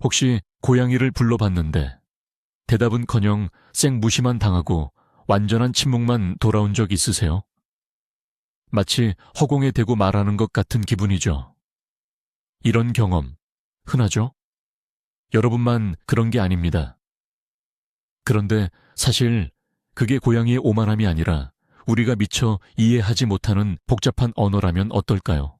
혹시 고양이를 불러봤는데 대답은커녕 생무시만 당하고 완전한 침묵만 돌아온 적 있으세요? 마치 허공에 대고 말하는 것 같은 기분이죠. 이런 경험 흔하죠? 여러분만 그런 게 아닙니다. 그런데 사실 그게 고양이의 오만함이 아니라 우리가 미처 이해하지 못하는 복잡한 언어라면 어떨까요?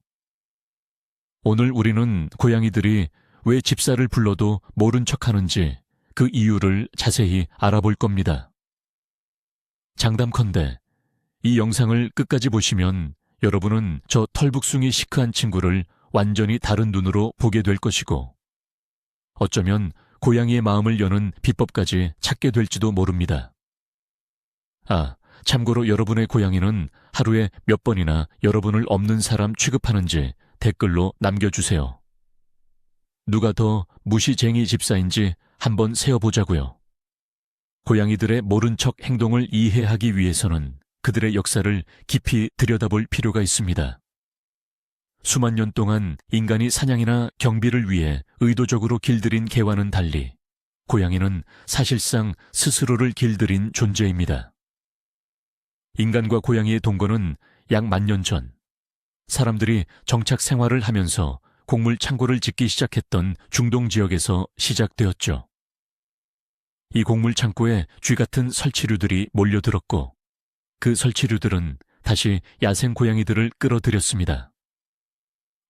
오늘 우리는 고양이들이 왜 집사를 불러도 모른 척하는지 그 이유를 자세히 알아볼 겁니다. 장담컨대 이 영상을 끝까지 보시면 여러분은 저 털북숭이 시크한 친구를 완전히 다른 눈으로 보게 될 것이고 어쩌면 고양이의 마음을 여는 비법까지 찾게 될지도 모릅니다. 참고로 여러분의 고양이는 하루에 몇 번이나 여러분을 없는 사람 취급하는지 댓글로 남겨주세요. 누가 더 무시쟁이 집사인지 한번 세어보자고요. 고양이들의 모른 척 행동을 이해하기 위해서는 그들의 역사를 깊이 들여다볼 필요가 있습니다. 수만 년 동안 인간이 사냥이나 경비를 위해 의도적으로 길들인 개와는 달리 고양이는 사실상 스스로를 길들인 존재입니다. 인간과 고양이의 동거는 약 10,000년 전 사람들이 정착 생활을 하면서 곡물 창고를 짓기 시작했던 중동 지역에서 시작되었죠. 이 곡물 창고에 쥐 같은 설치류들이 몰려들었고 그 설치류들은 다시 야생 고양이들을 끌어들였습니다.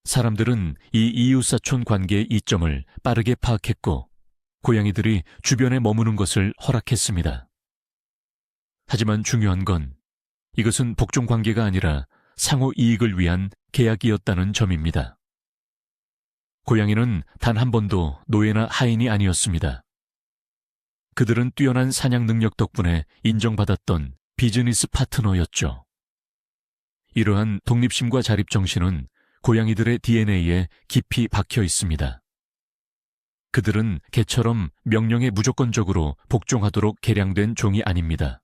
사람들은 이 이웃사촌 관계의 이점을 빠르게 파악했고 고양이들이 주변에 머무는 것을 허락했습니다. 하지만 중요한 건 이것은 복종 관계가 아니라 상호 이익을 위한 계약이었다는 점입니다. 고양이는 단 한 번도 노예나 하인이 아니었습니다. 그들은 뛰어난 사냥 능력 덕분에 인정받았던 비즈니스 파트너였죠. 이러한 독립심과 자립정신은 고양이들의 DNA에 깊이 박혀 있습니다. 그들은 개처럼 명령에 무조건적으로 복종하도록 개량된 종이 아닙니다.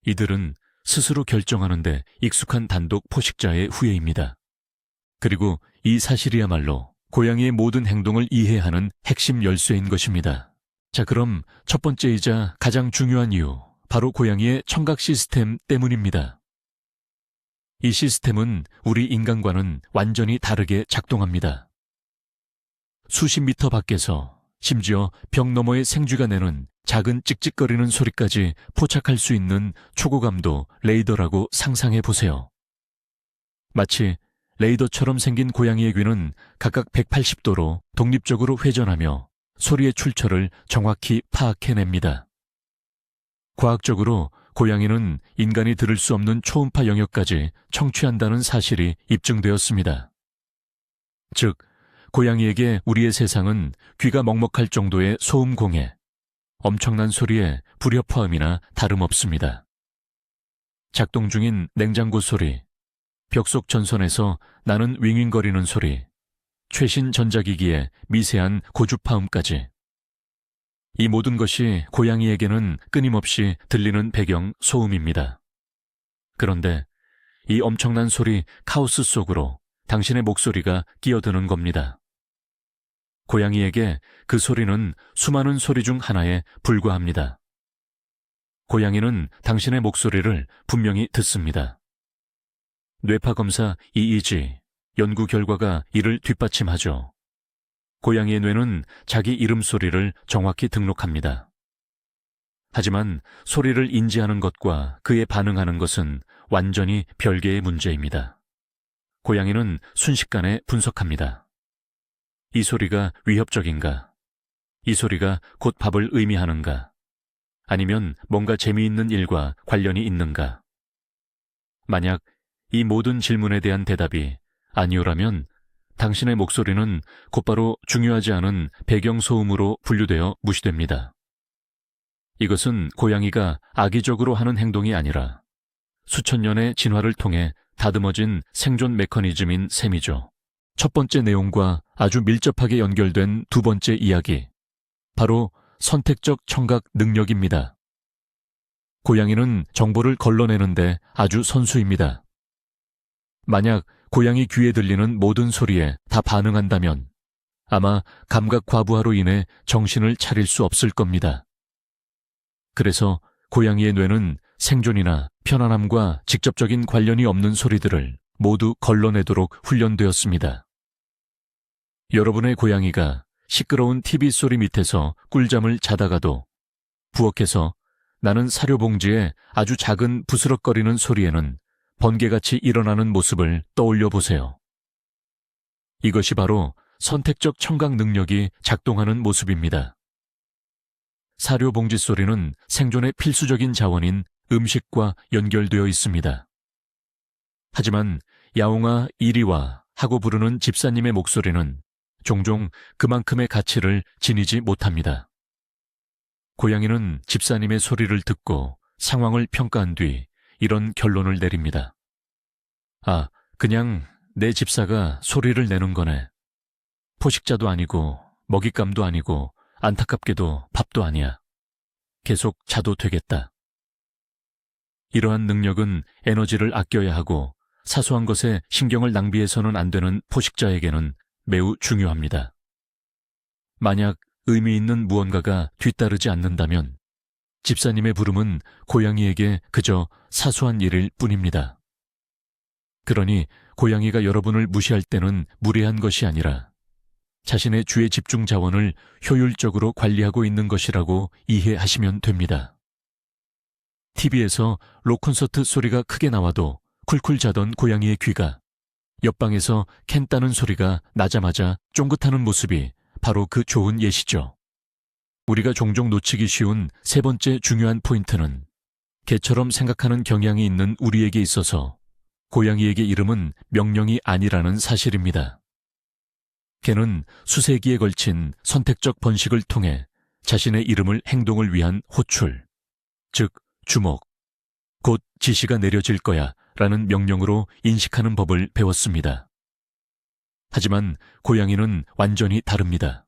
이들은 스스로 결정하는데 익숙한 단독 포식자의 후예입니다. 그리고 이 사실이야말로 고양이의 모든 행동을 이해하는 핵심 열쇠인 것입니다. 자, 그럼 첫 번째이자 가장 중요한 이유, 바로 고양이의 청각 시스템 때문입니다. 이 시스템은 우리 인간과는 완전히 다르게 작동합니다. 수십 미터 밖에서 심지어 벽 너머의 생쥐가 내는 작은 찍찍거리는 소리까지 포착할 수 있는 초고감도 레이더라고 상상해 보세요. 마치 레이더처럼 생긴 고양이의 귀는 각각 180도로 독립적으로 회전하며 소리의 출처를 정확히 파악해냅니다. 과학적으로 고양이는 인간이 들을 수 없는 초음파 영역까지 청취한다는 사실이 입증되었습니다. 즉, 고양이에게 우리의 세상은 귀가 먹먹할 정도의 소음 공해, 엄청난 소리에 불협화음이나 다름없습니다. 작동 중인 냉장고 소리, 벽 속 전선에서 나는 윙윙거리는 소리, 최신 전자기기의 미세한 고주파음까지. 이 모든 것이 고양이에게는 끊임없이 들리는 배경 소음입니다. 그런데 이 엄청난 소리 카오스 속으로 당신의 목소리가 끼어드는 겁니다. 고양이에게 그 소리는 수많은 소리 중 하나에 불과합니다. 고양이는 당신의 목소리를 분명히 듣습니다. 뇌파 검사 EEG 연구 결과가 이를 뒷받침하죠. 고양이의 뇌는 자기 이름 소리를 정확히 등록합니다. 하지만 소리를 인지하는 것과 그에 반응하는 것은 완전히 별개의 문제입니다. 고양이는 순식간에 분석합니다. 이 소리가 위협적인가? 이 소리가 곧 밥을 의미하는가? 아니면 뭔가 재미있는 일과 관련이 있는가? 만약 이 모든 질문에 대한 대답이 아니오라면 당신의 목소리는 곧바로 중요하지 않은 배경소음으로 분류되어 무시됩니다. 이것은 고양이가 악의적으로 하는 행동이 아니라 수천 년의 진화를 통해 다듬어진 생존 메커니즘인 셈이죠. 첫 번째 내용과 아주 밀접하게 연결된 두 번째 이야기, 바로 선택적 청각 능력입니다. 고양이는 정보를 걸러내는데 아주 선수입니다. 만약 고양이 귀에 들리는 모든 소리에 다 반응한다면 아마 감각 과부하로 인해 정신을 차릴 수 없을 겁니다. 그래서 고양이의 뇌는 생존이나 편안함과 직접적인 관련이 없는 소리들을 모두 걸러내도록 훈련되었습니다. 여러분의 고양이가 시끄러운 TV 소리 밑에서 꿀잠을 자다가도 부엌에서 나는 사료봉지에 아주 작은 부스럭거리는 소리에는 번개같이 일어나는 모습을 떠올려 보세요. 이것이 바로 선택적 청각 능력이 작동하는 모습입니다. 사료봉지 소리는 생존의 필수적인 자원인 음식과 연결되어 있습니다. 하지만 야옹아 이리 와 하고 부르는 집사님의 목소리는 종종 그만큼의 가치를 지니지 못합니다. 고양이는 집사님의 소리를 듣고 상황을 평가한 뒤 이런 결론을 내립니다. 아, 그냥 내 집사가 소리를 내는 거네. 포식자도 아니고 먹잇감도 아니고 안타깝게도 밥도 아니야. 계속 자도 되겠다. 이러한 능력은 에너지를 아껴야 하고 사소한 것에 신경을 낭비해서는 안 되는 포식자에게는 매우 중요합니다. 만약 의미 있는 무언가가 뒤따르지 않는다면 집사님의 부름은 고양이에게 그저 사소한 일일 뿐입니다. 그러니 고양이가 여러분을 무시할 때는 무례한 것이 아니라 자신의 주의 집중 자원을 효율적으로 관리하고 있는 것이라고 이해하시면 됩니다. TV에서 록 콘서트 소리가 크게 나와도 쿨쿨 자던 고양이의 귀가 옆방에서 캔 따는 소리가 나자마자 쫑긋하는 모습이 바로 그 좋은 예시죠. 우리가 종종 놓치기 쉬운 세 번째 중요한 포인트는 개처럼 생각하는 경향이 있는 우리에게 있어서 고양이에게 이름은 명령이 아니라는 사실입니다. 개는 수세기에 걸친 선택적 번식을 통해 자신의 이름을 행동을 위한 호출, 즉 주목, 곧 지시가 내려질 거야 라는 명령으로 인식하는 법을 배웠습니다. 하지만 고양이는 완전히 다릅니다.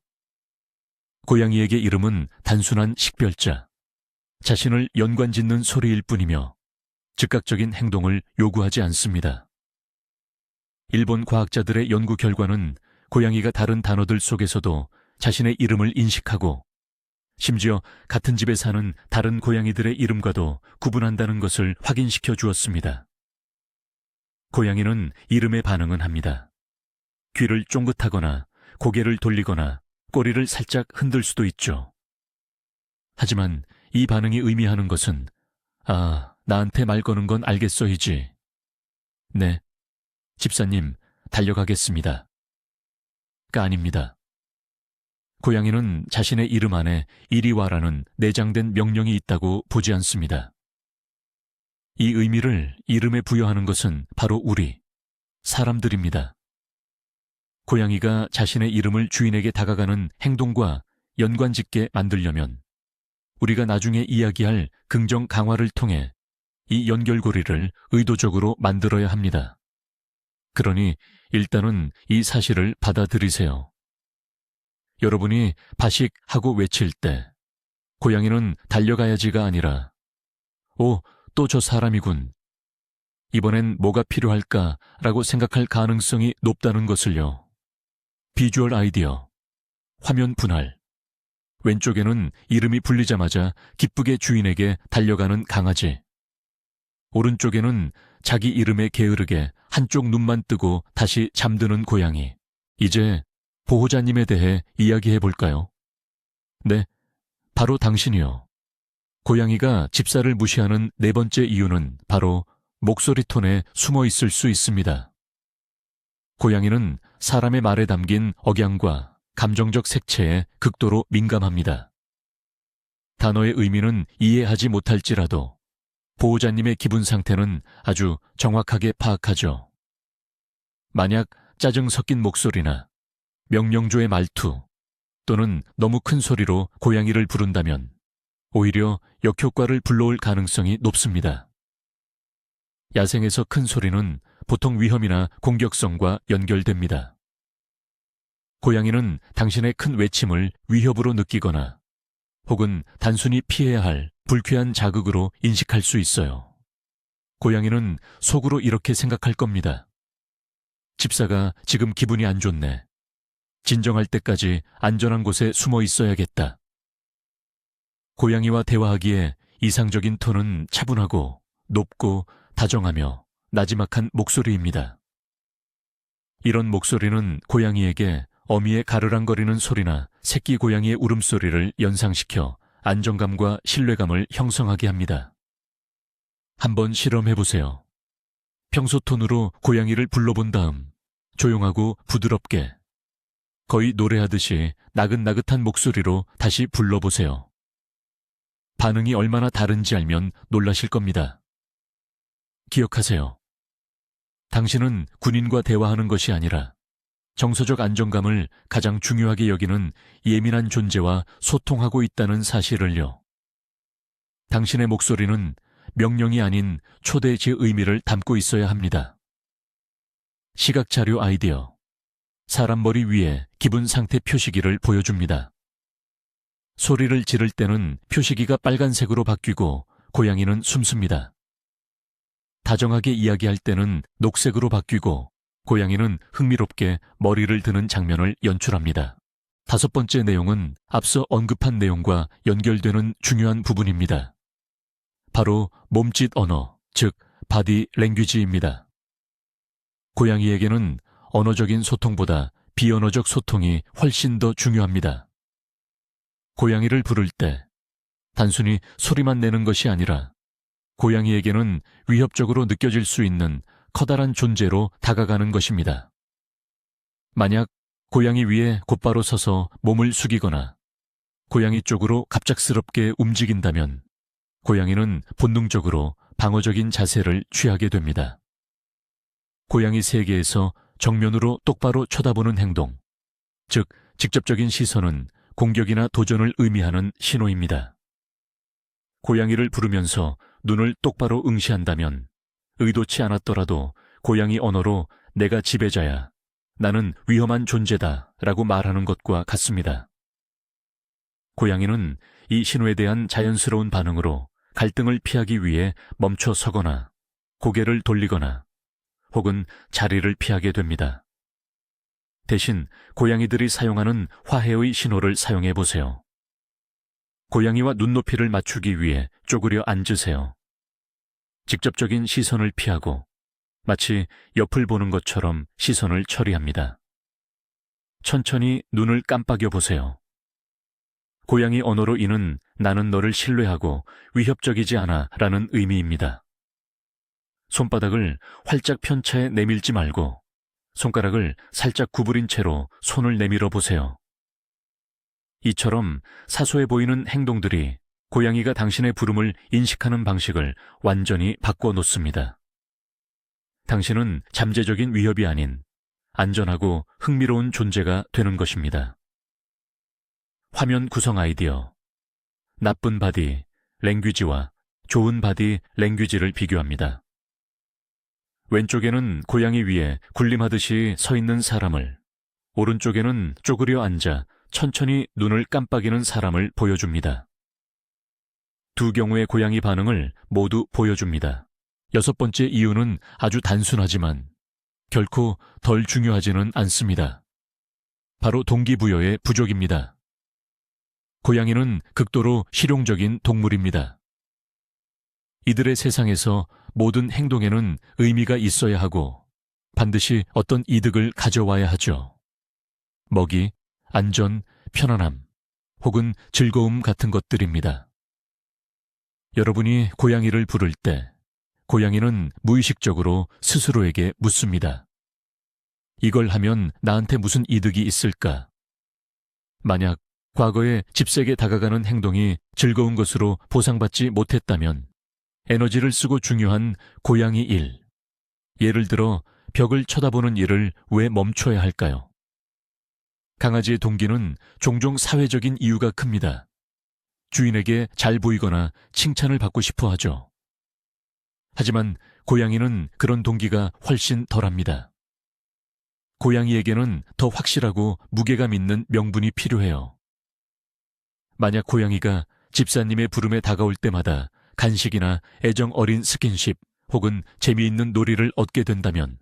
고양이에게 이름은 단순한 식별자, 자신을 연관짓는 소리일 뿐이며 즉각적인 행동을 요구하지 않습니다. 일본 과학자들의 연구 결과는 고양이가 다른 단어들 속에서도 자신의 이름을 인식하고 심지어 같은 집에 사는 다른 고양이들의 이름과도 구분한다는 것을 확인시켜 주었습니다. 고양이는 이름에 반응은 합니다. 귀를 쫑긋하거나 고개를 돌리거나 꼬리를 살짝 흔들 수도 있죠. 하지만 이 반응이 의미하는 것은 아, 나한테 말 거는 건 알겠어이지. 네, 집사님, 달려가겠습니다. 가 아닙니다. 고양이는 자신의 이름 안에 이리 와라는 내장된 명령이 있다고 보지 않습니다. 이 의미를 이름에 부여하는 것은 바로 우리, 사람들입니다. 고양이가 자신의 이름을 주인에게 다가가는 행동과 연관짓게 만들려면 우리가 나중에 이야기할 긍정 강화를 통해 이 연결고리를 의도적으로 만들어야 합니다. 그러니 일단은 이 사실을 받아들이세요. 여러분이 바식하고 외칠 때 고양이는 달려가야지가 아니라 오, 또 저 사람이군. 이번엔 뭐가 필요할까라고 생각할 가능성이 높다는 것을요. 비주얼 아이디어, 화면 분할. 왼쪽에는 이름이 불리자마자 기쁘게 주인에게 달려가는 강아지. 오른쪽에는 자기 이름에 게으르게 한쪽 눈만 뜨고 다시 잠드는 고양이. 이제 보호자님에 대해 이야기해 볼까요? 네, 바로 당신이요. 고양이가 집사를 무시하는 네 번째 이유는 바로 목소리 톤에 숨어 있을 수 있습니다. 고양이는 사람의 말에 담긴 억양과 감정적 색채에 극도로 민감합니다. 단어의 의미는 이해하지 못할지라도 보호자님의 기분 상태는 아주 정확하게 파악하죠. 만약 짜증 섞인 목소리나 명령조의 말투 또는 너무 큰 소리로 고양이를 부른다면 오히려 역효과를 불러올 가능성이 높습니다. 야생에서 큰 소리는 보통 위험이나 공격성과 연결됩니다. 고양이는 당신의 큰 외침을 위협으로 느끼거나 혹은 단순히 피해야 할 불쾌한 자극으로 인식할 수 있어요. 고양이는 속으로 이렇게 생각할 겁니다. 집사가 지금 기분이 안 좋네. 진정할 때까지 안전한 곳에 숨어 있어야겠다. 고양이와 대화하기에 이상적인 톤은 차분하고 높고 다정하며 나지막한 목소리입니다. 이런 목소리는 고양이에게 어미의 가르랑거리는 소리나 새끼 고양이의 울음소리를 연상시켜 안정감과 신뢰감을 형성하게 합니다. 한번 실험해보세요. 평소 톤으로 고양이를 불러본 다음 조용하고 부드럽게 거의 노래하듯이 나긋나긋한 목소리로 다시 불러보세요. 반응이 얼마나 다른지 알면 놀라실 겁니다. 기억하세요. 당신은 군인과 대화하는 것이 아니라 정서적 안정감을 가장 중요하게 여기는 예민한 존재와 소통하고 있다는 사실을요. 당신의 목소리는 명령이 아닌 초대의 의미를 담고 있어야 합니다. 시각자료 아이디어. 사람 머리 위에 기분 상태 표시기를 보여줍니다. 소리를 지를 때는 표시기가 빨간색으로 바뀌고 고양이는 숨습니다. 다정하게 이야기할 때는 녹색으로 바뀌고 고양이는 흥미롭게 머리를 드는 장면을 연출합니다. 5번째 내용은 앞서 언급한 내용과 연결되는 중요한 부분입니다. 바로 몸짓 언어, 즉 바디 랭귀지입니다. 고양이에게는 언어적인 소통보다 비언어적 소통이 훨씬 더 중요합니다. 고양이를 부를 때 단순히 소리만 내는 것이 아니라 고양이에게는 위협적으로 느껴질 수 있는 커다란 존재로 다가가는 것입니다. 만약 고양이 위에 곧바로 서서 몸을 숙이거나 고양이 쪽으로 갑작스럽게 움직인다면 고양이는 본능적으로 방어적인 자세를 취하게 됩니다. 고양이 세계에서 정면으로 똑바로 쳐다보는 행동, 즉 직접적인 시선은 공격이나 도전을 의미하는 신호입니다. 고양이를 부르면서 눈을 똑바로 응시한다면 의도치 않았더라도 고양이 언어로 내가 지배자야, 나는 위험한 존재다 라고 말하는 것과 같습니다. 고양이는 이 신호에 대한 자연스러운 반응으로 갈등을 피하기 위해 멈춰 서거나 고개를 돌리거나 혹은 자리를 피하게 됩니다. 대신 고양이들이 사용하는 화해의 신호를 사용해 보세요. 고양이와 눈높이를 맞추기 위해 쪼그려 앉으세요. 직접적인 시선을 피하고 마치 옆을 보는 것처럼 시선을 처리합니다. 천천히 눈을 깜빡여 보세요. 고양이 언어로 이는 나는 너를 신뢰하고 위협적이지 않아 라는 의미입니다. 손바닥을 활짝 편 채 내밀지 말고 손가락을 살짝 구부린 채로 손을 내밀어 보세요. 이처럼 사소해 보이는 행동들이 고양이가 당신의 부름을 인식하는 방식을 완전히 바꿔 놓습니다. 당신은 잠재적인 위협이 아닌 안전하고 흥미로운 존재가 되는 것입니다. 화면 구성 아이디어. 나쁜 바디 랭귀지와 좋은 바디 랭귀지를 비교합니다. 왼쪽에는 고양이 위에 군림하듯이 서 있는 사람을, 오른쪽에는 쪼그려 앉아 천천히 눈을 깜빡이는 사람을 보여줍니다. 두 경우의 고양이 반응을 모두 보여줍니다. 6번째 이유는 아주 단순하지만 결코 덜 중요하지는 않습니다. 바로 동기부여의 부족입니다. 고양이는 극도로 실용적인 동물입니다. 이들의 세상에서 모든 행동에는 의미가 있어야 하고 반드시 어떤 이득을 가져와야 하죠. 먹이, 안전, 편안함, 혹은 즐거움 같은 것들입니다. 여러분이 고양이를 부를 때 고양이는 무의식적으로 스스로에게 묻습니다. 이걸 하면 나한테 무슨 이득이 있을까? 만약 과거에 집세게 다가가는 행동이 즐거운 것으로 보상받지 못했다면 에너지를 쓰고 중요한 고양이 일, 예를 들어 벽을 쳐다보는 일을 왜 멈춰야 할까요? 강아지의 동기는 종종 사회적인 이유가 큽니다. 주인에게 잘 보이거나 칭찬을 받고 싶어 하죠. 하지만 고양이는 그런 동기가 훨씬 덜합니다. 고양이에게는 더 확실하고 무게감 있는 명분이 필요해요. 만약 고양이가 집사님의 부름에 다가올 때마다 간식이나 애정 어린 스킨십 혹은 재미있는 놀이를 얻게 된다면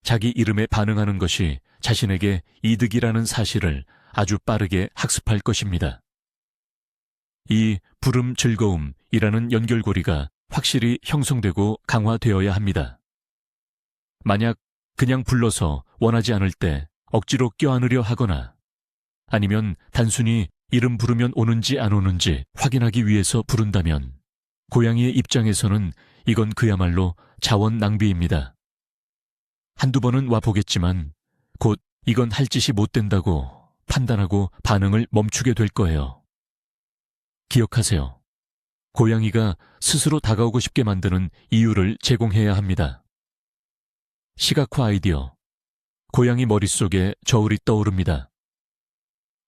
자기 이름에 반응하는 것이 자신에게 이득이라는 사실을 아주 빠르게 학습할 것입니다. 이 부름 즐거움이라는 연결고리가 확실히 형성되고 강화되어야 합니다. 만약 그냥 불러서 원하지 않을 때 억지로 껴안으려 하거나 아니면 단순히 이름 부르면 오는지 안 오는지 확인하기 위해서 부른다면 고양이의 입장에서는 이건 그야말로 자원 낭비입니다. 한두 번은 와보겠지만 곧 이건 할 짓이 못 된다고 판단하고 반응을 멈추게 될 거예요. 기억하세요. 고양이가 스스로 다가오고 싶게 만드는 이유를 제공해야 합니다. 시각화 아이디어. 고양이 머릿속에 저울이 떠오릅니다.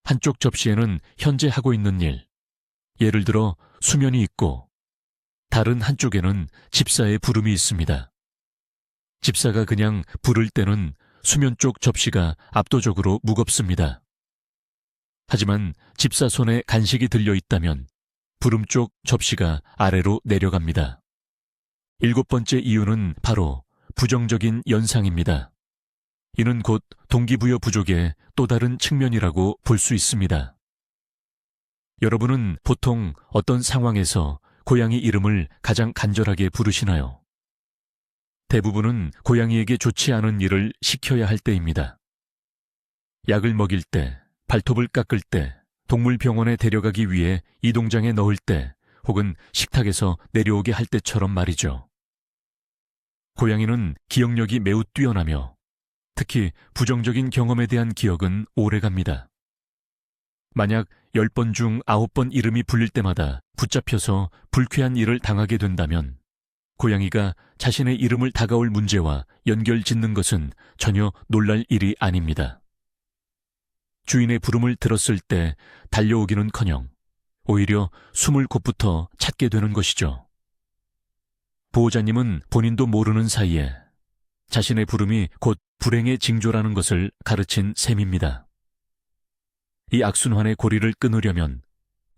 한쪽 접시에는 현재 하고 있는 일, 예를 들어 수면이 있고 다른 한쪽에는 집사의 부름이 있습니다. 집사가 그냥 부를 때는 수면 쪽 접시가 압도적으로 무겁습니다. 하지만 집사 손에 간식이 들려 있다면 부름 쪽 접시가 아래로 내려갑니다. 7번째 이유는 바로 부정적인 연상입니다. 이는 곧 동기부여 부족의 또 다른 측면이라고 볼 수 있습니다. 여러분은 보통 어떤 상황에서 고양이 이름을 가장 간절하게 부르시나요? 대부분은 고양이에게 좋지 않은 일을 시켜야 할 때입니다. 약을 먹일 때, 발톱을 깎을 때, 동물병원에 데려가기 위해 이동장에 넣을 때, 혹은 식탁에서 내려오게 할 때처럼 말이죠. 고양이는 기억력이 매우 뛰어나며 특히 부정적인 경험에 대한 기억은 오래갑니다. 만약 10번 중 9번 이름이 불릴 때마다 붙잡혀서 불쾌한 일을 당하게 된다면 고양이가 자신의 이름을 다가올 문제와 연결짓는 것은 전혀 놀랄 일이 아닙니다. 주인의 부름을 들었을 때 달려오기는커녕 오히려 숨을 곳부터 찾게 되는 것이죠. 보호자님은 본인도 모르는 사이에 자신의 부름이 곧 불행의 징조라는 것을 가르친 셈입니다. 이 악순환의 고리를 끊으려면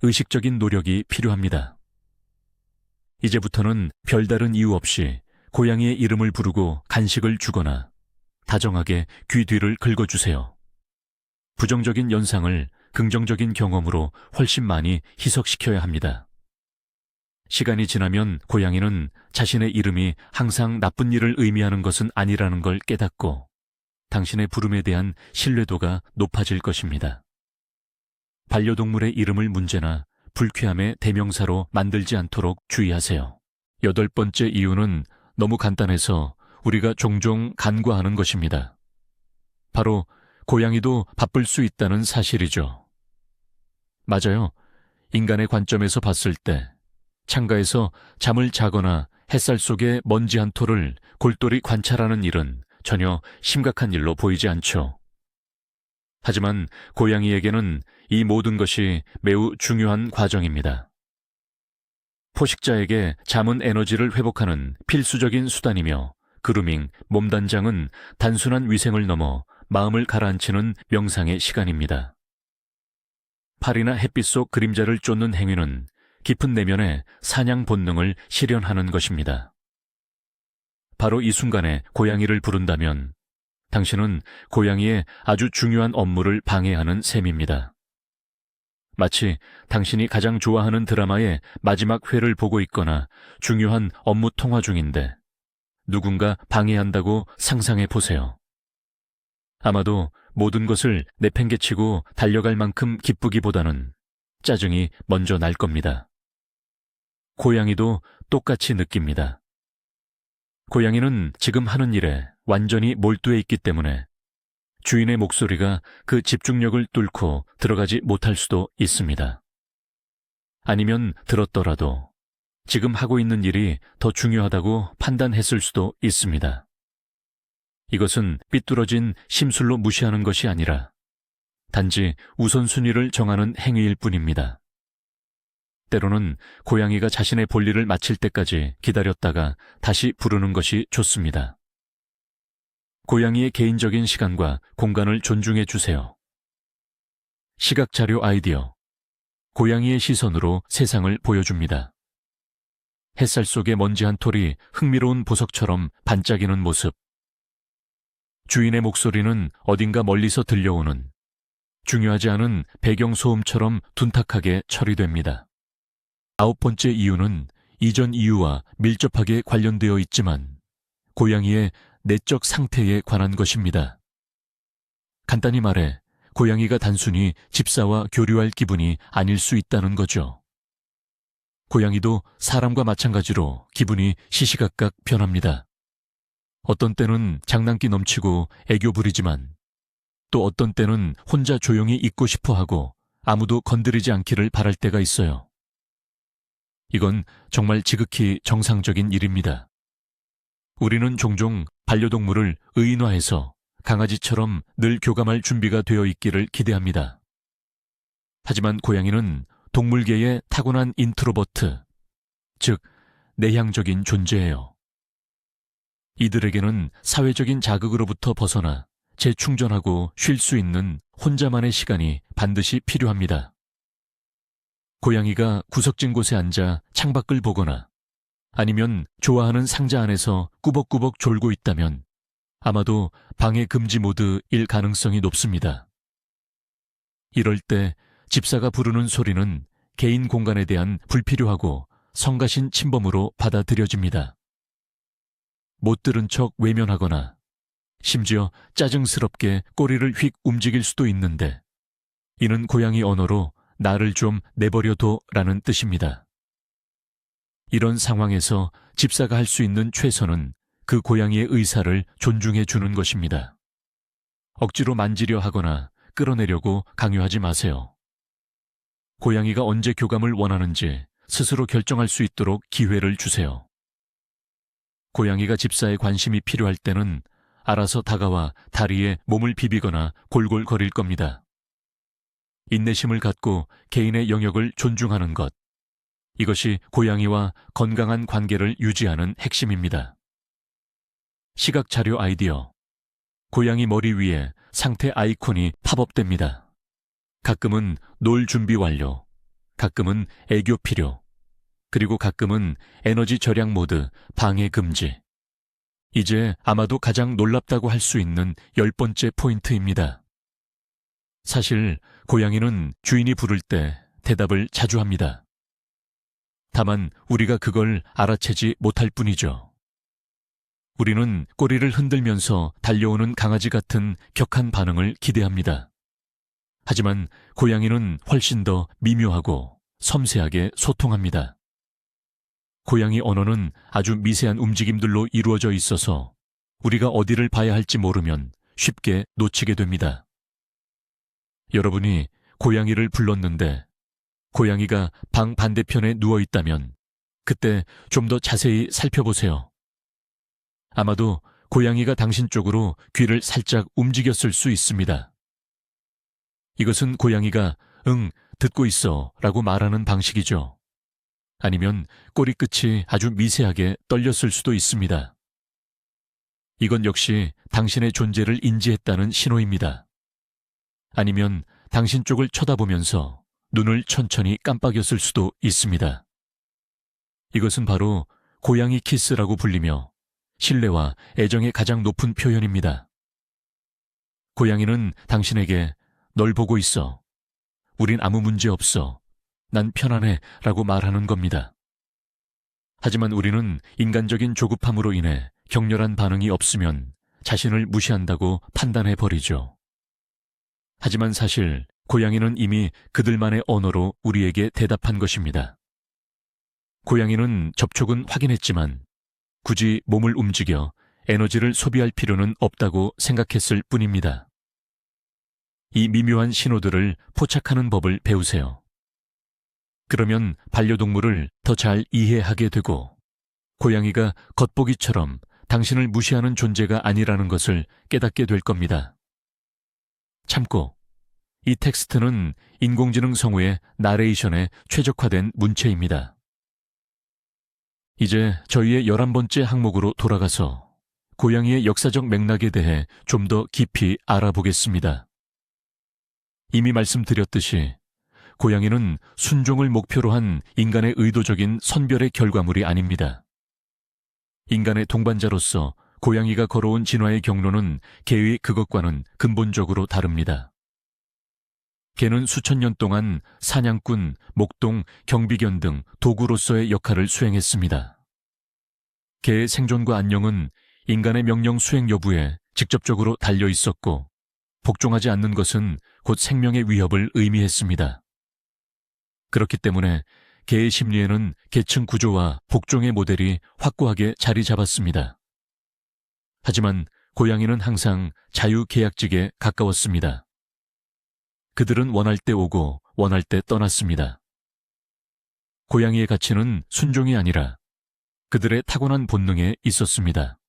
의식적인 노력이 필요합니다. 이제부터는 별다른 이유 없이 고양이의 이름을 부르고 간식을 주거나 다정하게 귀 뒤를 긁어주세요. 부정적인 연상을 긍정적인 경험으로 훨씬 많이 희석시켜야 합니다. 시간이 지나면 고양이는 자신의 이름이 항상 나쁜 일을 의미하는 것은 아니라는 걸 깨닫고 당신의 부름에 대한 신뢰도가 높아질 것입니다. 반려동물의 이름을 문제나 불쾌함의 대명사로 만들지 않도록 주의하세요. 8번째 이유는 너무 간단해서 우리가 종종 간과하는 것입니다. 바로 고양이도 바쁠 수 있다는 사실이죠. 맞아요. 인간의 관점에서 봤을 때 창가에서 잠을 자거나 햇살 속의 먼지 한 톨을 골똘히 관찰하는 일은 전혀 심각한 일로 보이지 않죠. 하지만 고양이에게는 이 모든 것이 매우 중요한 과정입니다. 포식자에게 잠은 에너지를 회복하는 필수적인 수단이며 그루밍, 몸단장은 단순한 위생을 넘어 마음을 가라앉히는 명상의 시간입니다. 팔이나 햇빛 속 그림자를 쫓는 행위는 깊은 내면의 사냥 본능을 실현하는 것입니다. 바로 이 순간에 고양이를 부른다면 당신은 고양이의 아주 중요한 업무를 방해하는 셈입니다. 마치 당신이 가장 좋아하는 드라마의 마지막 회를 보고 있거나 중요한 업무 통화 중인데 누군가 방해한다고 상상해 보세요. 아마도 모든 것을 내팽개치고 달려갈 만큼 기쁘기보다는 짜증이 먼저 날 겁니다. 고양이도 똑같이 느낍니다. 고양이는 지금 하는 일에 완전히 몰두해 있기 때문에 주인의 목소리가 그 집중력을 뚫고 들어가지 못할 수도 있습니다. 아니면 들었더라도 지금 하고 있는 일이 더 중요하다고 판단했을 수도 있습니다. 이것은 삐뚤어진 심술로 무시하는 것이 아니라 단지 우선순위를 정하는 행위일 뿐입니다. 때로는 고양이가 자신의 볼일을 마칠 때까지 기다렸다가 다시 부르는 것이 좋습니다. 고양이의 개인적인 시간과 공간을 존중해 주세요. 시각자료 아이디어. 고양이의 시선으로 세상을 보여줍니다. 햇살 속의 먼지 한 톨이 흥미로운 보석처럼 반짝이는 모습. 주인의 목소리는 어딘가 멀리서 들려오는 중요하지 않은 배경소음처럼 둔탁하게 처리됩니다. 9번째 이유는 이전 이유와 밀접하게 관련되어 있지만 고양이의 내적 상태에 관한 것입니다. 간단히 말해 고양이가 단순히 집사와 교류할 기분이 아닐 수 있다는 거죠. 고양이도 사람과 마찬가지로 기분이 시시각각 변합니다. 어떤 때는 장난기 넘치고 애교 부리지만 또 어떤 때는 혼자 조용히 있고 싶어 하고 아무도 건드리지 않기를 바랄 때가 있어요. 이건 정말 지극히 정상적인 일입니다. 우리는 종종 반려동물을 의인화해서 강아지처럼 늘 교감할 준비가 되어 있기를 기대합니다. 하지만 고양이는 동물계의 타고난 인트로버트, 즉 내향적인 존재예요. 이들에게는 사회적인 자극으로부터 벗어나 재충전하고 쉴 수 있는 혼자만의 시간이 반드시 필요합니다. 고양이가 구석진 곳에 앉아 창밖을 보거나 아니면 좋아하는 상자 안에서 꾸벅꾸벅 졸고 있다면 아마도 방해 금지 모드일 가능성이 높습니다. 이럴 때 집사가 부르는 소리는 개인 공간에 대한 불필요하고 성가신 침범으로 받아들여집니다. 못 들은 척 외면하거나 심지어 짜증스럽게 꼬리를 휙 움직일 수도 있는데 이는 고양이 언어로 나를 좀 내버려둬라는 뜻입니다. 이런 상황에서 집사가 할 수 있는 최선은 그 고양이의 의사를 존중해 주는 것입니다. 억지로 만지려 하거나 끌어내려고 강요하지 마세요. 고양이가 언제 교감을 원하는지 스스로 결정할 수 있도록 기회를 주세요. 고양이가 집사의 관심이 필요할 때는 알아서 다가와 다리에 몸을 비비거나 골골거릴 겁니다. 인내심을 갖고 개인의 영역을 존중하는 것, 이것이 고양이와 건강한 관계를 유지하는 핵심입니다. 시각 자료 아이디어. 고양이 머리 위에 상태 아이콘이 팝업됩니다. 가끔은 놀 준비 완료, 가끔은 애교 필요, 그리고 가끔은 에너지 절약 모드 방해 금지. 이제 아마도 가장 놀랍다고 할 수 있는 10번째 포인트입니다. 사실 고양이는 주인이 부를 때 대답을 자주 합니다. 다만 우리가 그걸 알아채지 못할 뿐이죠. 우리는 꼬리를 흔들면서 달려오는 강아지 같은 격한 반응을 기대합니다. 하지만 고양이는 훨씬 더 미묘하고 섬세하게 소통합니다. 고양이 언어는 아주 미세한 움직임들로 이루어져 있어서 우리가 어디를 봐야 할지 모르면 쉽게 놓치게 됩니다. 여러분이 고양이를 불렀는데 고양이가 방 반대편에 누워 있다면 그때 좀 더 자세히 살펴보세요. 아마도 고양이가 당신 쪽으로 귀를 살짝 움직였을 수 있습니다. 이것은 고양이가 응, 듣고 있어 라고 말하는 방식이죠. 아니면 꼬리끝이 아주 미세하게 떨렸을 수도 있습니다. 이건 역시 당신의 존재를 인지했다는 신호입니다. 아니면 당신 쪽을 쳐다보면서 눈을 천천히 깜빡였을 수도 있습니다. 이것은 바로 고양이 키스라고 불리며 신뢰와 애정의 가장 높은 표현입니다. 고양이는 당신에게 널 보고 있어. 우린 아무 문제 없어. 난 편안해 라고 말하는 겁니다. 하지만 우리는 인간적인 조급함으로 인해 격렬한 반응이 없으면 자신을 무시한다고 판단해 버리죠. 하지만 사실 고양이는 이미 그들만의 언어로 우리에게 대답한 것입니다. 고양이는 접촉은 확인했지만 굳이 몸을 움직여 에너지를 소비할 필요는 없다고 생각했을 뿐입니다. 이 미묘한 신호들을 포착하는 법을 배우세요. 그러면 반려동물을 더 잘 이해하게 되고 고양이가 겉보기처럼 당신을 무시하는 존재가 아니라는 것을 깨닫게 될 겁니다. 참고, 이 텍스트는 인공지능 성우의 나레이션에 최적화된 문체입니다. 이제 저희의 11번째 항목으로 돌아가서 고양이의 역사적 맥락에 대해 좀 더 깊이 알아보겠습니다. 이미 말씀드렸듯이 고양이는 순종을 목표로 한 인간의 의도적인 선별의 결과물이 아닙니다. 인간의 동반자로서 고양이가 걸어온 진화의 경로는 개의 그것과는 근본적으로 다릅니다. 개는 수천 년 동안 사냥꾼, 목동, 경비견 등 도구로서의 역할을 수행했습니다. 개의 생존과 안녕은 인간의 명령 수행 여부에 직접적으로 달려 있었고, 복종하지 않는 것은 곧 생명의 위협을 의미했습니다. 그렇기 때문에 개의 심리에는 계층 구조와 복종의 모델이 확고하게 자리 잡았습니다. 하지만 고양이는 항상 자유계약직에 가까웠습니다. 그들은 원할 때 오고 원할 때 떠났습니다. 고양이의 가치는 순종이 아니라 그들의 타고난 본능에 있었습니다.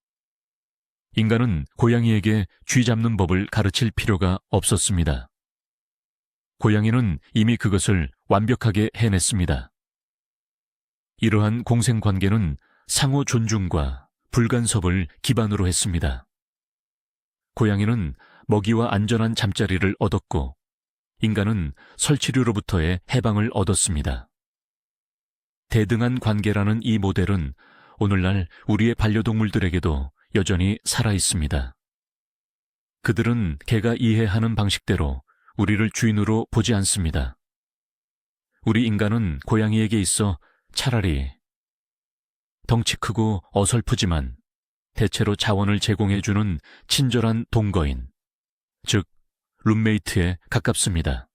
인간은 고양이에게 쥐 잡는 법을 가르칠 필요가 없었습니다. 고양이는 이미 그것을 완벽하게 해냈습니다. 이러한 공생관계는 상호 존중과 불간섭을 기반으로 했습니다. 고양이는 먹이와 안전한 잠자리를 얻었고, 인간은 설치류로부터의 해방을 얻었습니다. 대등한 관계라는 이 모델은 오늘날 우리의 반려동물들에게도 여전히 살아있습니다. 그들은 개가 이해하는 방식대로 우리를 주인으로 보지 않습니다. 우리 인간은 고양이에게 있어 차라리 덩치 크고 어설프지만 대체로 자원을 제공해주는 친절한 동거인, 즉 룸메이트에 가깝습니다.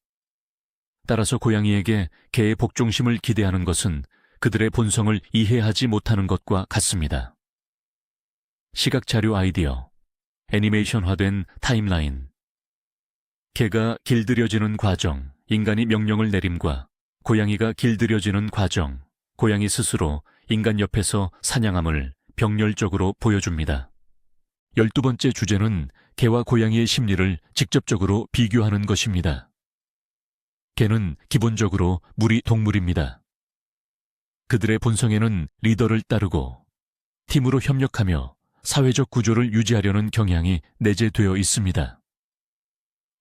따라서 고양이에게 개의 복종심을 기대하는 것은 그들의 본성을 이해하지 못하는 것과 같습니다. 시각자료 아이디어, 애니메이션화된 타임라인. 개가 길들여지는 과정, 인간이 명령을 내림과 고양이가 길들여지는 과정, 고양이 스스로 인간 옆에서 사냥함을 병렬적으로 보여줍니다. 12번째 주제는 개와 고양이의 심리를 직접적으로 비교하는 것입니다. 개는 기본적으로 무리 동물입니다. 그들의 본성에는 리더를 따르고 팀으로 협력하며 사회적 구조를 유지하려는 경향이 내재되어 있습니다.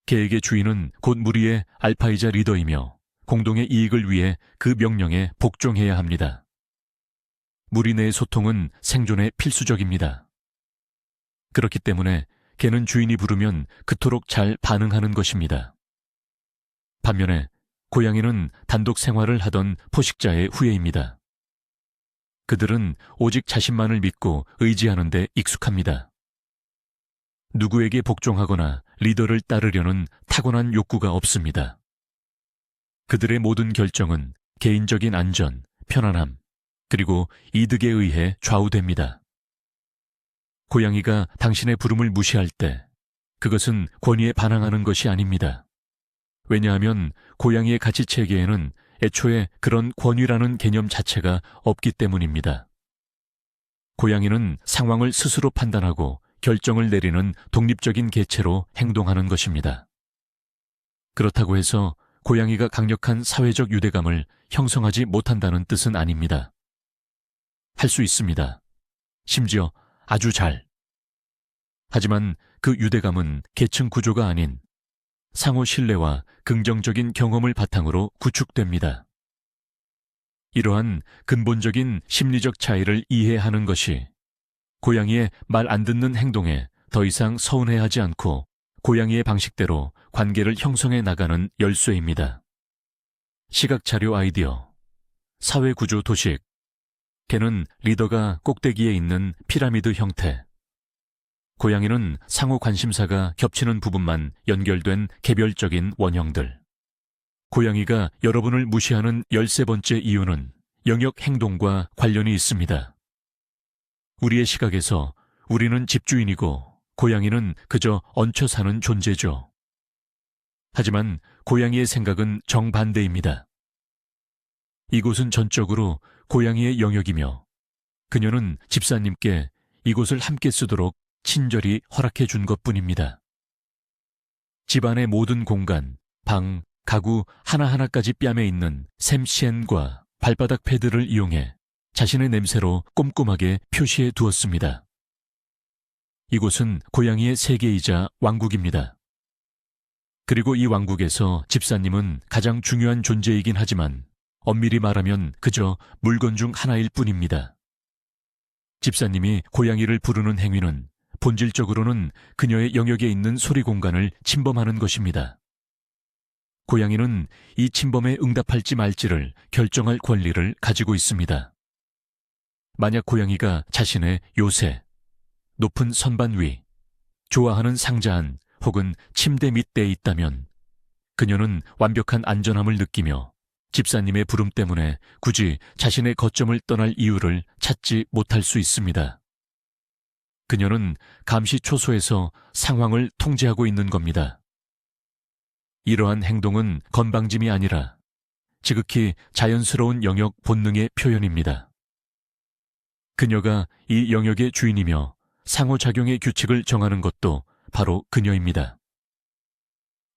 개에게 주인은 곧 무리의 알파이자 리더이며 공동의 이익을 위해 그 명령에 복종해야 합니다. 무리 내의 소통은 생존에 필수적입니다. 그렇기 때문에 개는 주인이 부르면 그토록 잘 반응하는 것입니다. 반면에 고양이는 단독 생활을 하던 포식자의 후예입니다. 그들은 오직 자신만을 믿고 의지하는 데 익숙합니다. 누구에게 복종하거나 리더를 따르려는 타고난 욕구가 없습니다. 그들의 모든 결정은 개인적인 안전, 편안함, 그리고 이득에 의해 좌우됩니다. 고양이가 당신의 부름을 무시할 때 그것은 권위에 반항하는 것이 아닙니다. 왜냐하면 고양이의 가치체계에는 애초에 그런 권위라는 개념 자체가 없기 때문입니다. 고양이는 상황을 스스로 판단하고 결정을 내리는 독립적인 개체로 행동하는 것입니다. 그렇다고 해서 고양이가 강력한 사회적 유대감을 형성하지 못한다는 뜻은 아닙니다. 할 수 있습니다. 심지어 아주 잘. 하지만 그 유대감은 계층 구조가 아닌 상호 신뢰와 긍정적인 경험을 바탕으로 구축됩니다. 이러한 근본적인 심리적 차이를 이해하는 것이 고양이의 말 안 듣는 행동에 더 이상 서운해하지 않고 고양이의 방식대로 관계를 형성해 나가는 열쇠입니다. 시각자료 아이디어, 사회구조 도식. 개는 리더가 꼭대기에 있는 피라미드 형태. 고양이는 상호 관심사가 겹치는 부분만 연결된 개별적인 원형들. 고양이가 여러분을 무시하는 13번째 이유는 영역 행동과 관련이 있습니다. 우리의 시각에서 우리는 집주인이고 고양이는 그저 얹혀 사는 존재죠. 하지만 고양이의 생각은 정반대입니다. 이곳은 전적으로 고양이의 영역이며 그녀는 집사님께 이곳을 함께 쓰도록 친절히 허락해 준 것뿐입니다. 집안의 모든 공간, 방, 가구 하나하나까지 뺨에 있는 샘시엔과 발바닥 패드를 이용해 자신의 냄새로 꼼꼼하게 표시해 두었습니다. 이곳은 고양이의 세계이자 왕국입니다. 그리고 이 왕국에서 집사님은 가장 중요한 존재이긴 하지만 엄밀히 말하면 그저 물건 중 하나일 뿐입니다. 집사님이 고양이를 부르는 행위는 본질적으로는 그녀의 영역에 있는 소리 공간을 침범하는 것입니다. 고양이는 이 침범에 응답할지 말지를 결정할 권리를 가지고 있습니다. 만약 고양이가 자신의 요새, 높은 선반 위, 좋아하는 상자 안 혹은 침대 밑대에 있다면 그녀는 완벽한 안전함을 느끼며 집사님의 부름 때문에 굳이 자신의 거점을 떠날 이유를 찾지 못할 수 있습니다. 그녀는 감시 초소에서 상황을 통제하고 있는 겁니다. 이러한 행동은 건방짐이 아니라 지극히 자연스러운 영역 본능의 표현입니다. 그녀가 이 영역의 주인이며 상호작용의 규칙을 정하는 것도 바로 그녀입니다.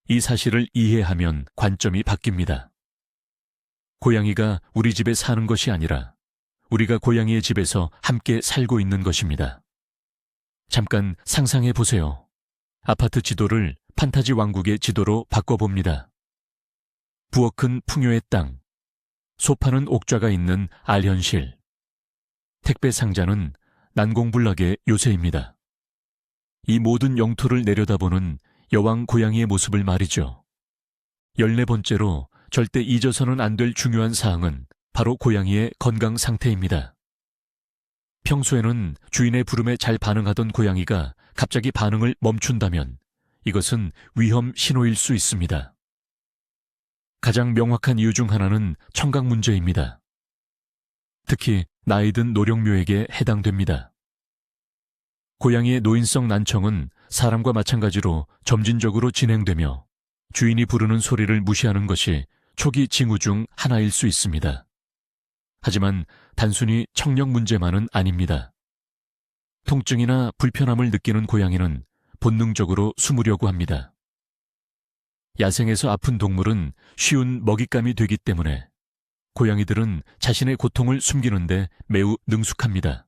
이 사실을 이해하면 관점이 바뀝니다. 고양이가 우리 집에 사는 것이 아니라 우리가 고양이의 집에서 함께 살고 있는 것입니다. 잠깐 상상해 보세요. 아파트 지도를 판타지 왕국의 지도로 바꿔봅니다. 부엌은 풍요의 땅, 소파는 옥좌가 있는 알현실, 택배 상자는 난공불락의 요새입니다. 이 모든 영토를 내려다보는 여왕 고양이의 모습을 말이죠. 14번째로 절대 잊어서는 안 될 중요한 사항은 바로 고양이의 건강 상태입니다. 평소에는 주인의 부름에 잘 반응하던 고양이가 갑자기 반응을 멈춘다면 이것은 위험 신호일 수 있습니다. 가장 명확한 이유 중 하나는 청각 문제입니다. 특히 나이 든 노령묘에게 해당됩니다. 고양이의 노인성 난청은 사람과 마찬가지로 점진적으로 진행되며 주인이 부르는 소리를 무시하는 것이 초기 징후 중 하나일 수 있습니다. 하지만 단순히 청력 문제만은 아닙니다. 통증이나 불편함을 느끼는 고양이는 본능적으로 숨으려고 합니다. 야생에서 아픈 동물은 쉬운 먹잇감이 되기 때문에 고양이들은 자신의 고통을 숨기는데 매우 능숙합니다.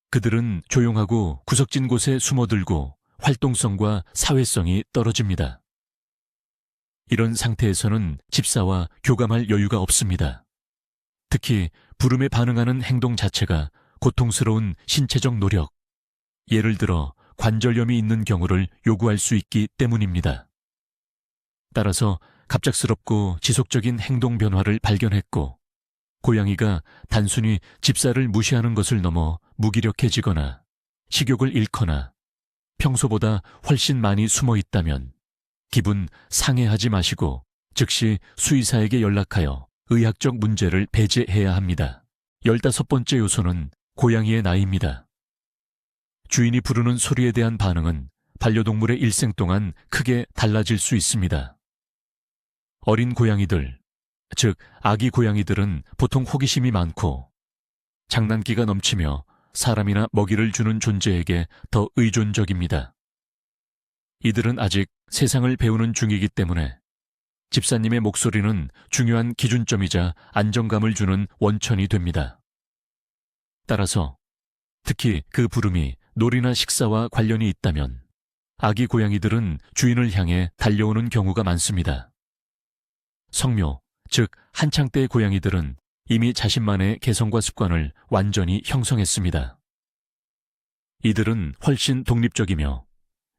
그들은 조용하고 구석진 곳에 숨어들고 활동성과 사회성이 떨어집니다. 이런 상태에서는 집사와 교감할 여유가 없습니다. 특히 부름에 반응하는 행동 자체가 고통스러운 신체적 노력, 예를 들어 관절염이 있는 경우를 요구할 수 있기 때문입니다. 따라서 갑작스럽고 지속적인 행동 변화를 발견했고 고양이가 단순히 집사를 무시하는 것을 넘어 무기력해지거나 식욕을 잃거나 평소보다 훨씬 많이 숨어 있다면 기분 상해하지 마시고 즉시 수의사에게 연락하여 의학적 문제를 배제해야 합니다. 15번째 요소는 고양이의 나이입니다. 주인이 부르는 소리에 대한 반응은 반려동물의 일생 동안 크게 달라질 수 있습니다. 어린 고양이들, 즉 아기 고양이들은 보통 호기심이 많고 장난기가 넘치며 사람이나 먹이를 주는 존재에게 더 의존적입니다. 이들은 아직 세상을 배우는 중이기 때문에 집사님의 목소리는 중요한 기준점이자 안정감을 주는 원천이 됩니다. 따라서 특히 그 부름이 놀이나 식사와 관련이 있다면 아기 고양이들은 주인을 향해 달려오는 경우가 많습니다. 성묘, 즉 한창 때의 고양이들은 이미 자신만의 개성과 습관을 완전히 형성했습니다. 이들은 훨씬 독립적이며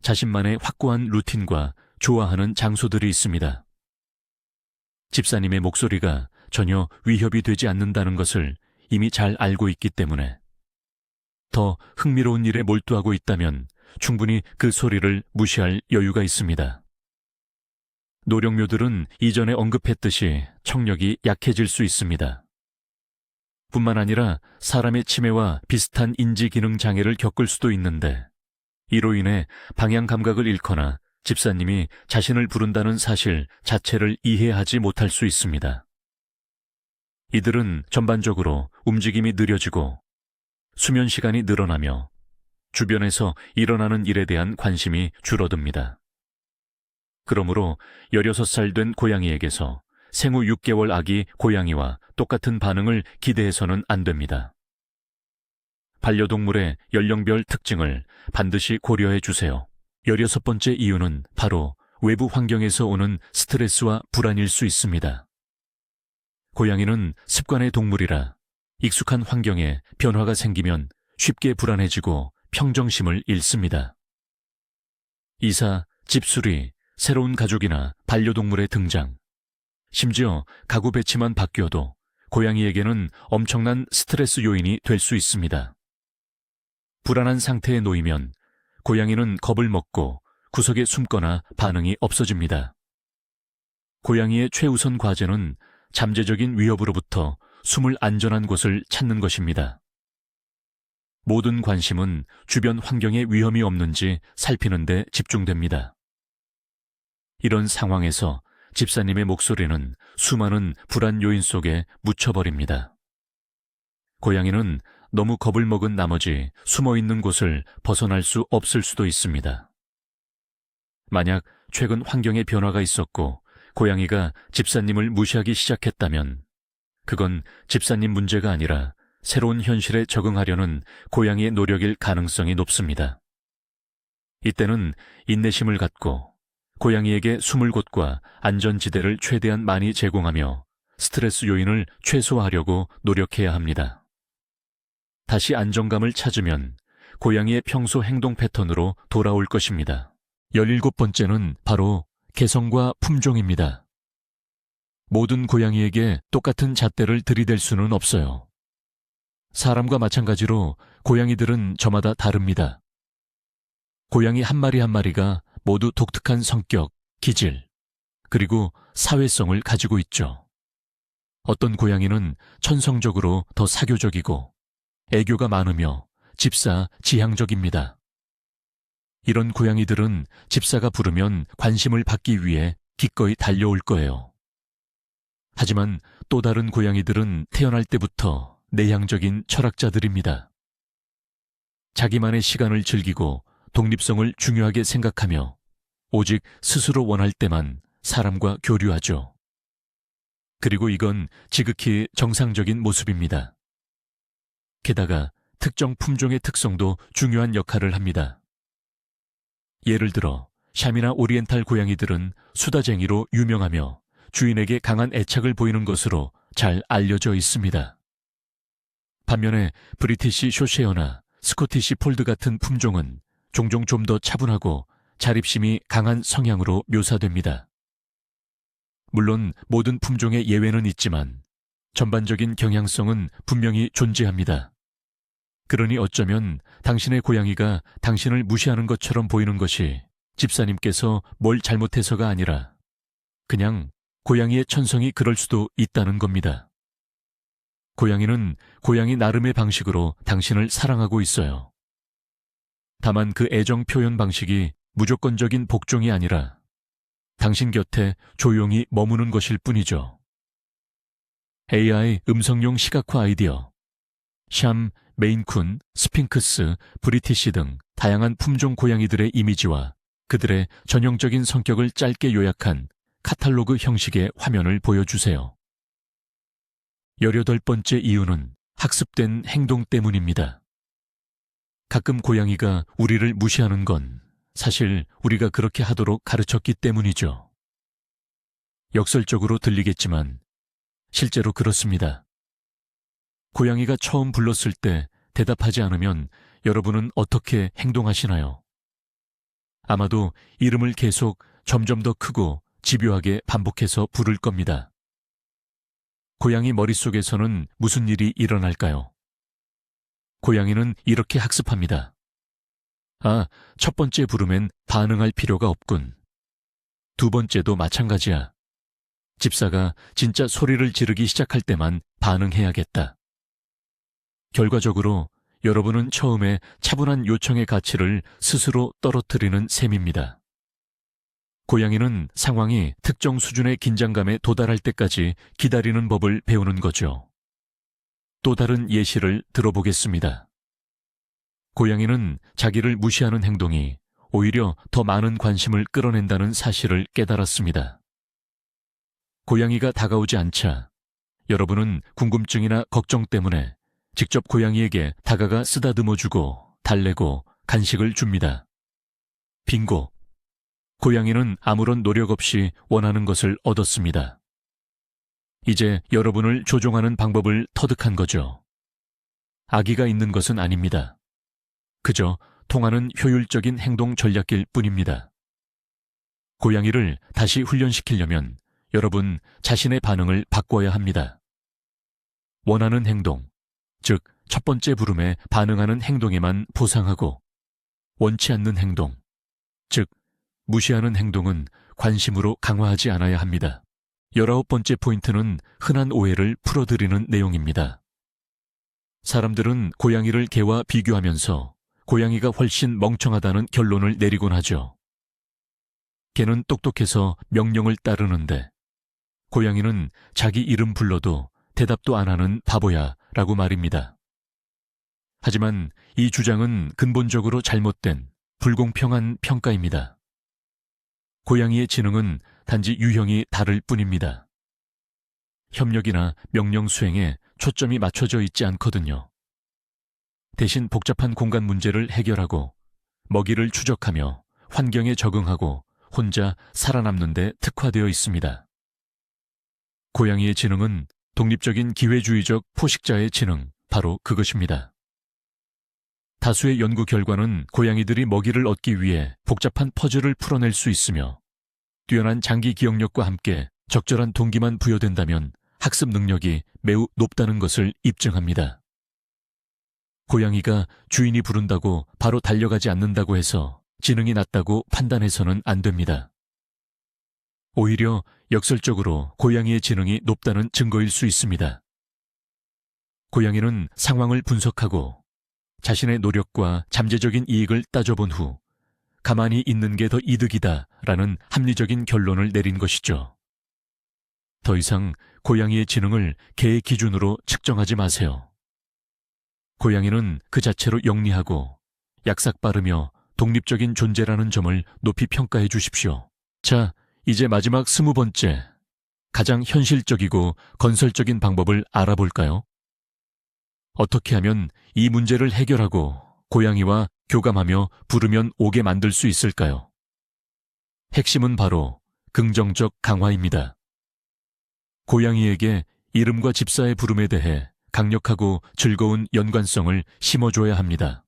자신만의 확고한 루틴과 좋아하는 장소들이 있습니다. 집사님의 목소리가 전혀 위협이 되지 않는다는 것을 이미 잘 알고 있기 때문에 더 흥미로운 일에 몰두하고 있다면 충분히 그 소리를 무시할 여유가 있습니다. 노령묘들은 이전에 언급했듯이 청력이 약해질 수 있습니다. 뿐만 아니라 사람의 치매와 비슷한 인지기능 장애를 겪을 수도 있는데 이로 인해 방향 감각을 잃거나 집사님이 자신을 부른다는 사실 자체를 이해하지 못할 수 있습니다. 이들은 전반적으로 움직임이 느려지고 수면 시간이 늘어나며 주변에서 일어나는 일에 대한 관심이 줄어듭니다. 그러므로 16살 된 고양이에게서 생후 6개월 아기 고양이와 똑같은 반응을 기대해서는 안 됩니다. 반려동물의 연령별 특징을 반드시 고려해 주세요. 16번째 이유는 바로 외부 환경에서 오는 스트레스와 불안일 수 있습니다. 고양이는 습관의 동물이라 익숙한 환경에 변화가 생기면 쉽게 불안해지고 평정심을 잃습니다. 이사, 집수리, 새로운 가족이나 반려동물의 등장, 심지어 가구 배치만 바뀌어도 고양이에게는 엄청난 스트레스 요인이 될 수 있습니다. 불안한 상태에 놓이면 고양이는 겁을 먹고 구석에 숨거나 반응이 없어집니다. 고양이의 최우선 과제는 잠재적인 위협으로부터 숨을 안전한 곳을 찾는 것입니다. 모든 관심은 주변 환경에 위험이 없는지 살피는 데 집중됩니다. 이런 상황에서 집사님의 목소리는 수많은 불안 요인 속에 묻혀버립니다. 고양이는 너무 겁을 먹은 나머지 숨어있는 곳을 벗어날 수 없을 수도 있습니다. 만약 최근 환경에 변화가 있었고 고양이가 집사님을 무시하기 시작했다면 그건 집사님 문제가 아니라 새로운 현실에 적응하려는 고양이의 노력일 가능성이 높습니다. 이때는 인내심을 갖고 고양이에게 숨을 곳과 안전지대를 최대한 많이 제공하며 스트레스 요인을 최소화하려고 노력해야 합니다. 다시 안정감을 찾으면 고양이의 평소 행동 패턴으로 돌아올 것입니다. 17번째는 바로 개성과 품종입니다. 모든 고양이에게 똑같은 잣대를 들이댈 수는 없어요. 사람과 마찬가지로 고양이들은 저마다 다릅니다. 고양이 한 마리 한 마리가 모두 독특한 성격, 기질, 그리고 사회성을 가지고 있죠. 어떤 고양이는 천성적으로 더 사교적이고 애교가 많으며 집사 지향적입니다. 이런 고양이들은 집사가 부르면 관심을 받기 위해 기꺼이 달려올 거예요. 하지만 또 다른 고양이들은 태어날 때부터 내향적인 철학자들입니다. 자기만의 시간을 즐기고 독립성을 중요하게 생각하며 오직 스스로 원할 때만 사람과 교류하죠. 그리고 이건 지극히 정상적인 모습입니다. 게다가 특정 품종의 특성도 중요한 역할을 합니다. 예를 들어 샤미나 오리엔탈 고양이들은 수다쟁이로 유명하며 주인에게 강한 애착을 보이는 것으로 잘 알려져 있습니다. 반면에 브리티시 쇼셰어나 스코티시 폴드 같은 품종은 종종 좀 더 차분하고 자립심이 강한 성향으로 묘사됩니다. 물론 모든 품종의 예외는 있지만 전반적인 경향성은 분명히 존재합니다. 그러니 어쩌면 당신의 고양이가 당신을 무시하는 것처럼 보이는 것이 집사님께서 뭘 잘못해서가 아니라 그냥 고양이의 천성이 그럴 수도 있다는 겁니다. 고양이는 고양이 나름의 방식으로 당신을 사랑하고 있어요. 다만 그 애정 표현 방식이 무조건적인 복종이 아니라 당신 곁에 조용히 머무는 것일 뿐이죠. AI 음성용 시각화 아이디어. 샴, 메인쿤, 스핑크스, 브리티시 등 다양한 품종 고양이들의 이미지와 그들의 전형적인 성격을 짧게 요약한 카탈로그 형식의 화면을 보여주세요. 18번째 이유는 학습된 행동 때문입니다. 가끔 고양이가 우리를 무시하는 건 사실 우리가 그렇게 하도록 가르쳤기 때문이죠. 역설적으로 들리겠지만 실제로 그렇습니다. 고양이가 처음 불렀을 때 대답하지 않으면 여러분은 어떻게 행동하시나요? 아마도 이름을 계속 점점 더 크고 집요하게 반복해서 부를 겁니다. 고양이 머릿속에서는 무슨 일이 일어날까요? 고양이는 이렇게 학습합니다. 아, 첫 번째 부름엔 반응할 필요가 없군. 두 번째도 마찬가지야. 집사가 진짜 소리를 지르기 시작할 때만 반응해야겠다. 결과적으로 여러분은 처음에 차분한 요청의 가치를 스스로 떨어뜨리는 셈입니다. 고양이는 상황이 특정 수준의 긴장감에 도달할 때까지 기다리는 법을 배우는 거죠. 또 다른 예시를 들어보겠습니다. 고양이는 자기를 무시하는 행동이 오히려 더 많은 관심을 끌어낸다는 사실을 깨달았습니다. 고양이가 다가오지 않자 여러분은 궁금증이나 걱정 때문에 직접 고양이에게 다가가 쓰다듬어주고 달래고 간식을 줍니다. 빙고! 고양이는 아무런 노력 없이 원하는 것을 얻었습니다. 이제 여러분을 조종하는 방법을 터득한 거죠. 악의가 있는 것은 아닙니다. 그저 통하는 효율적인 행동 전략일 뿐입니다. 고양이를 다시 훈련시키려면 여러분 자신의 반응을 바꿔야 합니다. 원하는 행동, 즉 첫 번째 부름에 반응하는 행동에만 보상하고, 원치 않는 행동, 즉 무시하는 행동은 관심으로 강화하지 않아야 합니다. 19번째 포인트는 흔한 오해를 풀어드리는 내용입니다. 사람들은 고양이를 개와 비교하면서 고양이가 훨씬 멍청하다는 결론을 내리곤 하죠. 개는 똑똑해서 명령을 따르는데 고양이는 자기 이름 불러도 대답도 안 하는 바보야 라고 말입니다. 하지만 이 주장은 근본적으로 잘못된 불공평한 평가입니다. 고양이의 지능은 단지 유형이 다를 뿐입니다. 협력이나 명령 수행에 초점이 맞춰져 있지 않거든요. 대신 복잡한 공간 문제를 해결하고 먹이를 추적하며 환경에 적응하고 혼자 살아남는 데 특화되어 있습니다. 고양이의 지능은 독립적인 기회주의적 포식자의 지능, 바로 그것입니다. 다수의 연구 결과는 고양이들이 먹이를 얻기 위해 복잡한 퍼즐을 풀어낼 수 있으며 뛰어난 장기 기억력과 함께 적절한 동기만 부여된다면 학습 능력이 매우 높다는 것을 입증합니다. 고양이가 주인이 부른다고 바로 달려가지 않는다고 해서 지능이 낮다고 판단해서는 안 됩니다. 오히려 역설적으로 고양이의 지능이 높다는 증거일 수 있습니다. 고양이는 상황을 분석하고 자신의 노력과 잠재적인 이익을 따져본 후 가만히 있는 게 더 이득이다 라는 합리적인 결론을 내린 것이죠. 더 이상 고양이의 지능을 개의 기준으로 측정하지 마세요. 고양이는 그 자체로 영리하고 약삭빠르며 독립적인 존재라는 점을 높이 평가해 주십시오. 자, 이제 마지막 20번째, 가장 현실적이고 건설적인 방법을 알아볼까요? 어떻게 하면 이 문제를 해결하고 고양이와 교감하며 부르면 오게 만들 수 있을까요? 핵심은 바로 긍정적 강화입니다. 고양이에게 이름과 집사의 부름에 대해 강력하고 즐거운 연관성을 심어줘야 합니다.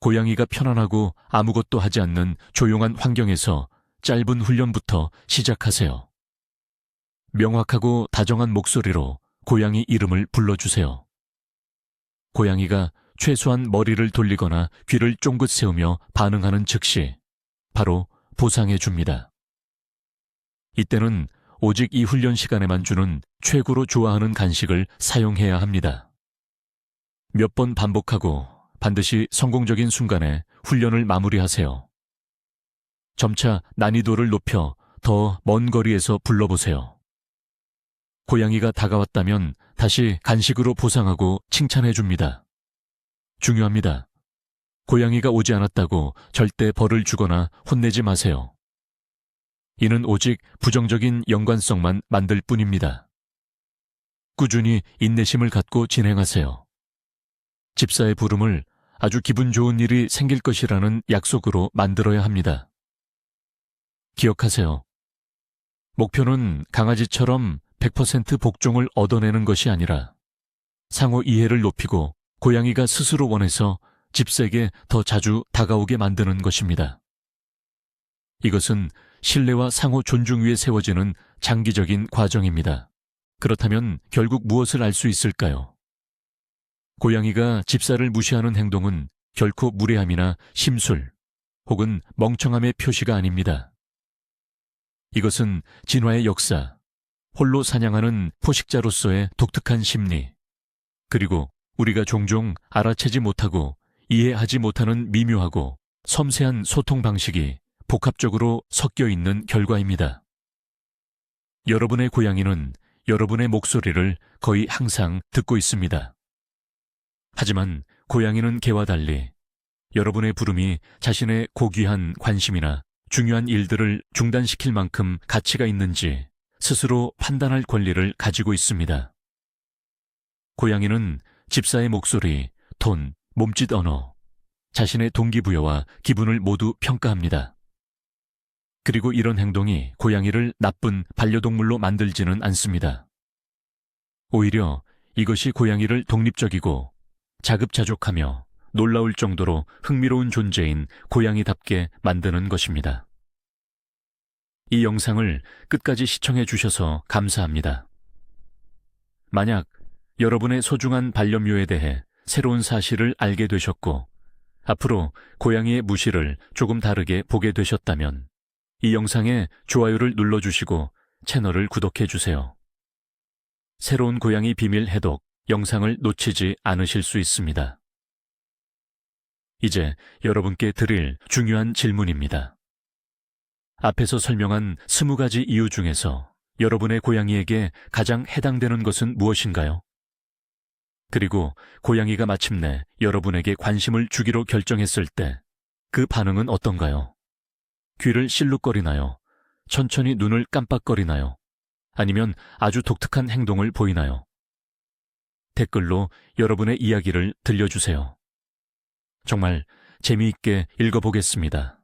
고양이가 편안하고 아무것도 하지 않는 조용한 환경에서 짧은 훈련부터 시작하세요. 명확하고 다정한 목소리로 고양이 이름을 불러주세요. 고양이가 최소한 머리를 돌리거나 귀를 쫑긋 세우며 반응하는 즉시 바로 보상해 줍니다. 이때는 오직 이 훈련 시간에만 주는 최고로 좋아하는 간식을 사용해야 합니다. 몇 번 반복하고 반드시 성공적인 순간에 훈련을 마무리하세요. 점차 난이도를 높여 더 먼 거리에서 불러보세요. 고양이가 다가왔다면 다시 간식으로 보상하고 칭찬해 줍니다. 중요합니다. 고양이가 오지 않았다고 절대 벌을 주거나 혼내지 마세요. 이는 오직 부정적인 연관성만 만들 뿐입니다. 꾸준히 인내심을 갖고 진행하세요. 집사의 부름을 아주 기분 좋은 일이 생길 것이라는 약속으로 만들어야 합니다. 기억하세요. 목표는 강아지처럼 100% 복종을 얻어내는 것이 아니라 상호 이해를 높이고 고양이가 스스로 원해서 집사에게 더 자주 다가오게 만드는 것입니다. 이것은 신뢰와 상호 존중 위에 세워지는 장기적인 과정입니다. 그렇다면 결국 무엇을 알 수 있을까요? 고양이가 집사를 무시하는 행동은 결코 무례함이나 심술 혹은 멍청함의 표시가 아닙니다. 이것은 진화의 역사, 홀로 사냥하는 포식자로서의 독특한 심리, 그리고 우리가 종종 알아채지 못하고 이해하지 못하는 미묘하고 섬세한 소통 방식이 복합적으로 섞여 있는 결과입니다. 여러분의 고양이는 여러분의 목소리를 거의 항상 듣고 있습니다. 하지만 고양이는 개와 달리 여러분의 부름이 자신의 고귀한 관심이나 중요한 일들을 중단시킬 만큼 가치가 있는지 스스로 판단할 권리를 가지고 있습니다. 고양이는 집사의 목소리, 톤, 몸짓 언어, 자신의 동기부여와 기분을 모두 평가합니다. 그리고 이런 행동이 고양이를 나쁜 반려동물로 만들지는 않습니다. 오히려 이것이 고양이를 독립적이고 자급자족하며 놀라울 정도로 흥미로운 존재인 고양이답게 만드는 것입니다. 이 영상을 끝까지 시청해 주셔서 감사합니다. 만약 여러분의 소중한 반려묘에 대해 새로운 사실을 알게 되셨고 앞으로 고양이의 무시를 조금 다르게 보게 되셨다면 이 영상에 좋아요를 눌러주시고 채널을 구독해 주세요. 새로운 고양이 비밀 해독 영상을 놓치지 않으실 수 있습니다. 이제 여러분께 드릴 중요한 질문입니다. 앞에서 설명한 20가지 이유 중에서 여러분의 고양이에게 가장 해당되는 것은 무엇인가요? 그리고 고양이가 마침내 여러분에게 관심을 주기로 결정했을 때 그 반응은 어떤가요? 귀를 실룩거리나요? 천천히 눈을 깜빡거리나요? 아니면 아주 독특한 행동을 보이나요? 댓글로 여러분의 이야기를 들려주세요. 정말 재미있게 읽어보겠습니다.